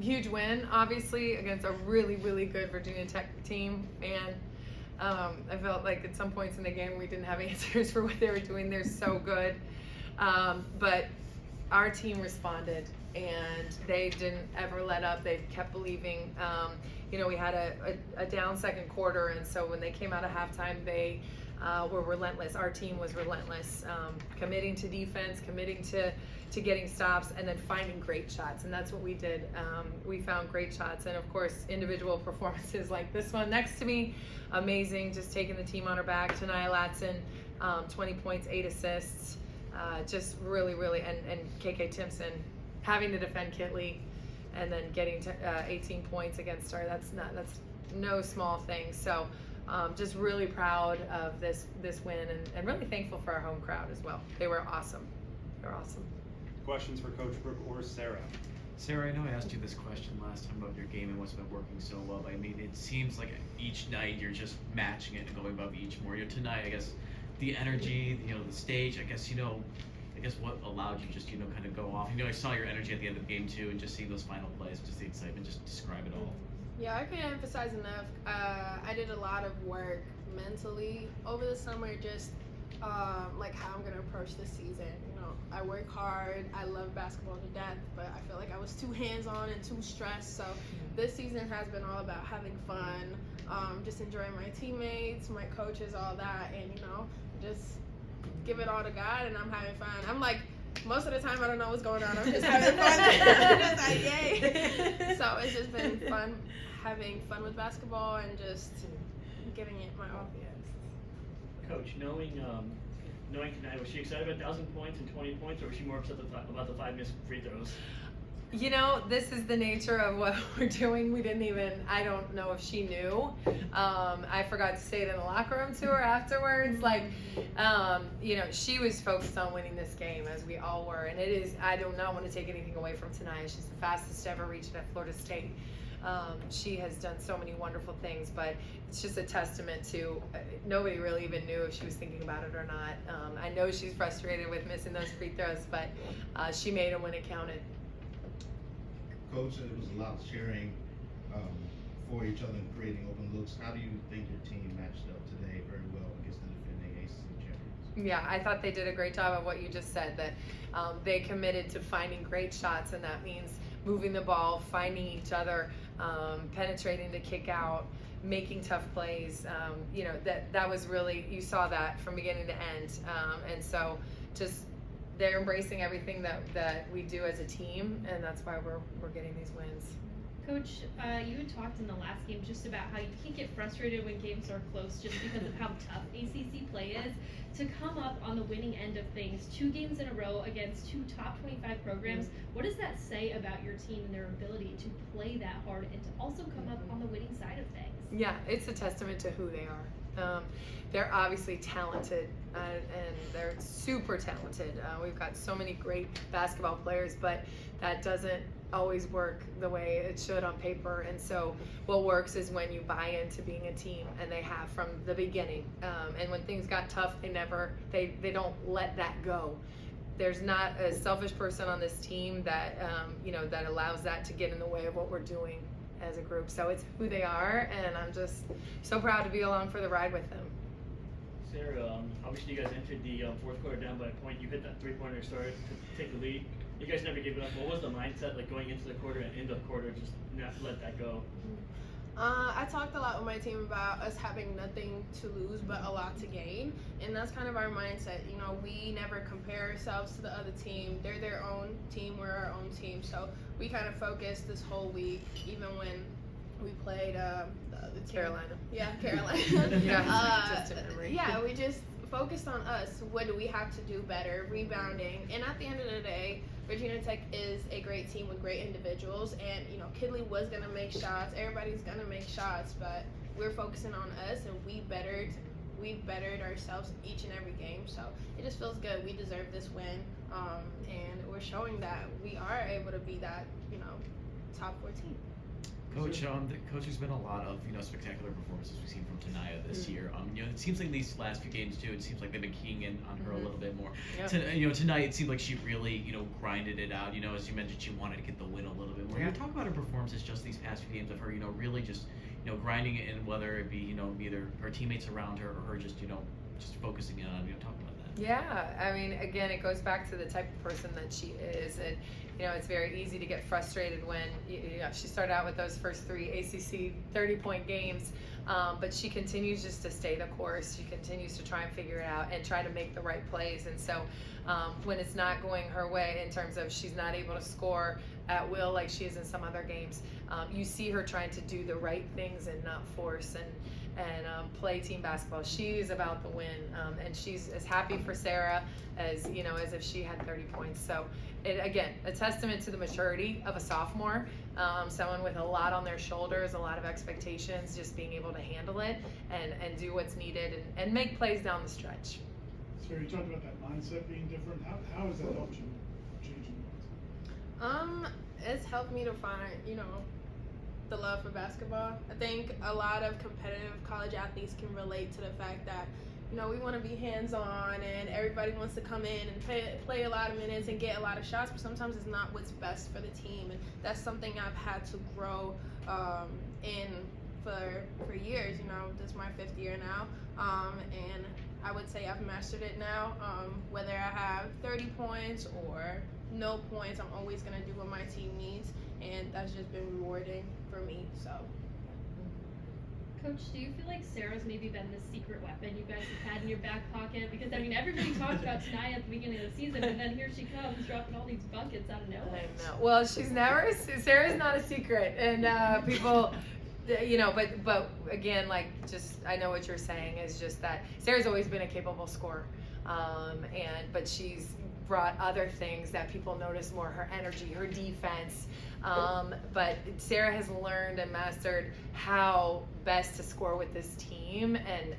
Huge win, obviously, against a really, really good Virginia Tech team. And I felt like at some points in the game we didn't have answers for what they were doing. They're so good. But our team responded, and they didn't ever let up. They kept believing. We had a down second quarter, and so when they came out of halftime, they were relentless. Our team was relentless, committing to defense, committing to getting stops, and then finding great shots. And that's what we did. We found great shots, and of course, individual performances like this one next to me, amazing. Just taking the team on her back. Tanaya Latson, 20 points, 8 assists. Just really, really, and KK Timpson having to defend Kitley, and then getting to 18 points against her. That's no small thing. So just really proud of this win, and really thankful for our home crowd as well. They were awesome. They're awesome. Questions for Coach Brooke or Sara? Sarah, I know I asked you this question last time about your game and what's been working so well, but I mean, it seems like each night you're just matching it and going above each more. Tonight, I guess, the energy, the stage, I guess what allowed you just, kind of go off. I saw your energy at the end of the game too, and just seeing those final plays, just the excitement, just describe it all. Yeah, I can't emphasize enough. I did a lot of work mentally over the summer, just like how I'm gonna approach this season. I work hard. I love basketball to death, but I feel like I was too hands-on and too stressed. So this season has been all about having fun, just enjoying my teammates, my coaches, all that, and just give it all to God, and I'm having fun. I'm like, most of the time I don't know what's going on. I'm just having fun. I'm just like, yay. So it's just been fun, having fun with basketball and just giving it my all. Coach, knowing tonight, was she excited about 1,000 points and 20 points, or was she more upset about the 5 missed free throws? This is the nature of what we're doing. I don't know if she knew. I forgot to say it in the locker room to her afterwards. She was focused on winning this game, as we all were. And I do not want to take anything away from Tanaya. She's the fastest to ever reach it at Florida State. She has done so many wonderful things, but it's just a testament to nobody really even knew if she was thinking about it or not. I know she's frustrated with missing those free throws, but she made them when it counted. Coach, it was a lot of sharing for each other and creating open looks. How do you think your team matched up today very well against the defending ACC champions? Yeah, I thought they did a great job of what you just said, that they committed to finding great shots, and that means moving the ball, finding each other, penetrating to kick out, making tough plays. That was really, you saw that from beginning to end. And so just they're embracing everything that we do as a team, and that's why we're getting these wins. Coach, you had talked in the last game just about how you can't get frustrated when games are close just because of how tough ACC play is. To come up on the winning end of things 2 games in a row against 2 top 25 programs, what does that say about your team and their ability to play that hard and to also come up on the winning side of things? Yeah, it's a testament to who they are. They're obviously talented, and they're super talented. We've got so many great basketball players, but that doesn't always work the way it should on paper. And so what works is when you buy into being a team, and they have from the beginning. And when things got tough, they don't let that go. There's not a selfish person on this team that that allows that to get in the way of what we're doing as a group. So it's who they are, and I'm just so proud to be along for the ride with them. Sara, obviously you guys entered the fourth quarter down by a point. You hit that 3-pointer started to take the lead. You guys never gave it up. What was the mindset like going into the quarter and into the quarter, just not let that go? I talked a lot with my team about us having nothing to lose but a lot to gain, and that's kind of our mindset. We never compare ourselves to the other team. They're their own team, we're our own team. So we kind of focused this whole week, even when we played the other team. Carolina. Yeah, Carolina. We just focused on us. What do we have to do better? Rebounding. And at the end of the day, Virginia Tech is a great team with great individuals, and Kidley was gonna make shots. Everybody's gonna make shots, but we're focusing on us, and we've bettered ourselves each and every game. So it just feels good. We deserve this win, and we're showing that we are able to be that top 14. Coach, there's been a lot of spectacular performances we've seen from Tanaya this year. It seems like these last few games too. It seems like they've been keying in on her a little bit more. Yep. Tonight it seemed like she really grinded it out. As you mentioned, she wanted to get the win a little bit more. Can you talk about her performances just these past few games of her, really just, grinding it in, whether it be, either her teammates around her or her just, just focusing in on, talking about that. Yeah, I mean, again, it goes back to the type of person that she is, and it's very easy to get frustrated when she started out with those first 3 ACC 30-point games, but she continues just to stay the course. She continues to try and figure it out and try to make the right plays, and so when it's not going her way in terms of she's not able to score at will like she is in some other games, you see her trying to do the right things and not force and play team basketball. She's about the win, and she's as happy for Sara as as if she had 30 points. So it, again, a testament to the maturity of a sophomore, someone with a lot on their shoulders, a lot of expectations, just being able to handle it and do what's needed and make plays down the stretch. Sara, you talked about that mindset being different. How has that helped you change your mindset? It's helped me to find, the love for basketball. I think a lot of competitive college athletes can relate to the fact that, we want to be hands-on and everybody wants to come in and play a lot of minutes and get a lot of shots, but sometimes it's not what's best for the team. And that's something I've had to grow in for years. This is my 5th year now, and I would say I've mastered it now. Whether I have 30 points or no points, I'm always going to do what my team needs, and that's just been rewarding for me. So, Coach, do you feel like Sara's maybe been the secret weapon you guys have had in your back pocket? Because everybody talked about Tanaya at the beginning of the season, and then here she comes dropping all these buckets out of nowhere. I know. Well, Sara's not a secret, and people, but again, I know what you're saying is just that Sara's always been a capable scorer, but she's brought other things that people notice more: her energy, her defense. But Sara has learned and mastered how best to score with this team and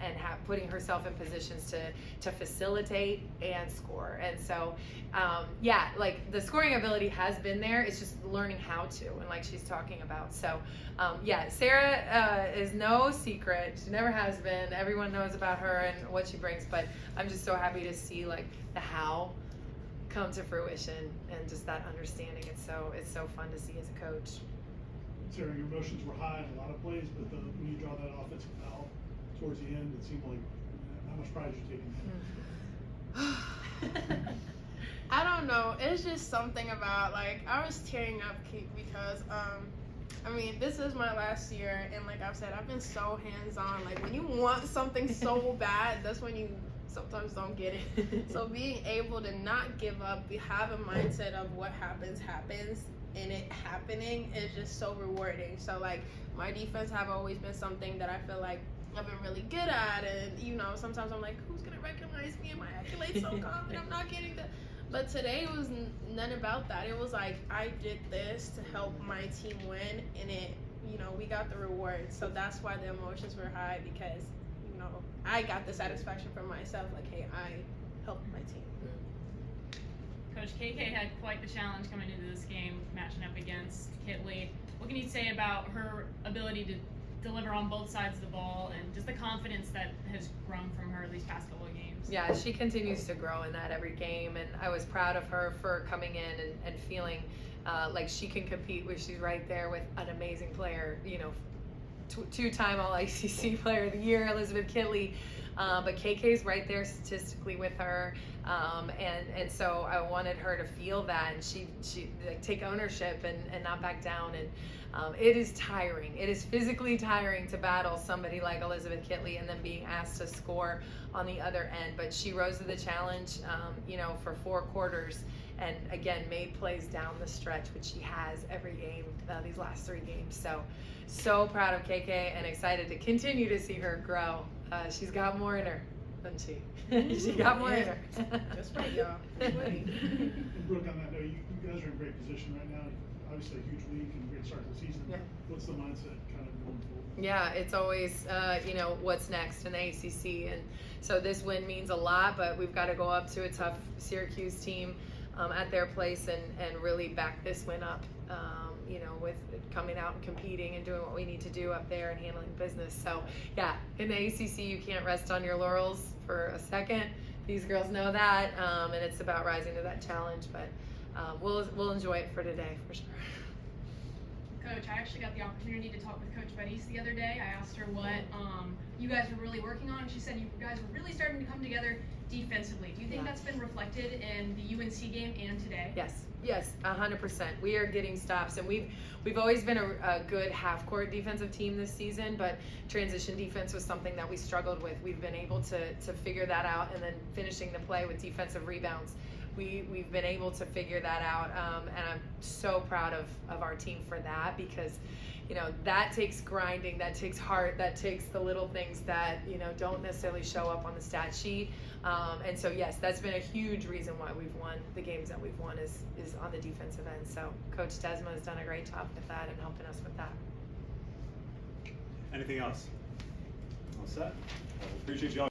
putting herself in positions to facilitate and score. And so, the scoring ability has been there. It's just learning how to, and like she's talking about. So, Sara is no secret. She never has been. Everyone knows about her and what she brings. But I'm just so happy to see the how come to fruition and just that understanding. It's so fun to see as a coach. Sara, your emotions were high in a lot of plays, but when you draw that offensive foul towards the end, it seemed like how much pride you're taking. I don't know. It's just something about I was tearing up because this is my last year, and like I've said, I've been so hands-on. When you want something so bad, that's when you sometimes don't get it. So being able to not give up, have a mindset of what happens, and it happening is just so rewarding. So my defense have always been something that I feel like I've been really good at, and sometimes I'm like, who's gonna recognize me? And my accolades so confident I'm not getting that. But today it was none about that. It was I did this to help my team win, and it, we got the reward. So that's why the emotions were high, because I got the satisfaction from myself, hey, I helped my team. Coach, KK had quite the challenge coming into this game, matching up against Kitley. What can you say about her ability to deliver on both sides of the ball and just the confidence that has grown from her these past couple of games? Yeah, she continues to grow in that every game, and I was proud of her for coming in and feeling like she can compete, where she's right there with an amazing player, two-time All-ACC Player of the Year, Elizabeth Kitley, but KK's right there statistically with her, and so I wanted her to feel that, and she take ownership and not back down. And it is tiring. It is physically tiring to battle somebody like Elizabeth Kitley and then being asked to score on the other end. But she rose to the challenge, for 4 quarters, and again made plays down the stretch, which she has every game these last 3 games. So proud of KK and excited to continue to see her grow. She's got more in her, doesn't she? She got more in her. That's right, y'all. And Brooke, on that note, you guys are in great position right now. Obviously a huge week and great start to the season. Yeah. What's the mindset kind of going forward? Yeah, it's always, what's next in the ACC. And so this win means a lot, but we've got to go up to a tough Syracuse team at their place and really back this win up, with coming out and competing and doing what we need to do up there and handling business. So, yeah, in the ACC, you can't rest on your laurels for a second. These girls know that, and it's about rising to that challenge. But we'll enjoy it for today, for sure. I actually got the opportunity to talk with Coach Bejedi the other day. I asked her what you guys were really working on, and she said you guys were really starting to come together defensively. Do you think Yeah. that's been reflected in the UNC game and today? Yes, 100%. We are getting stops, and we've always been a good half-court defensive team this season, but transition defense was something that we struggled with. We've been able to figure that out, and then finishing the play with defensive rebounds. We've been able to figure that out, and I'm so proud of our team for that, because that takes grinding, that takes heart, that takes the little things that don't necessarily show up on the stat sheet. And so yes, that's been a huge reason why we've won the games that we've won is on the defensive end. So Coach Desma has done a great job with that and helping us with that. Anything else? All set? Appreciate you all.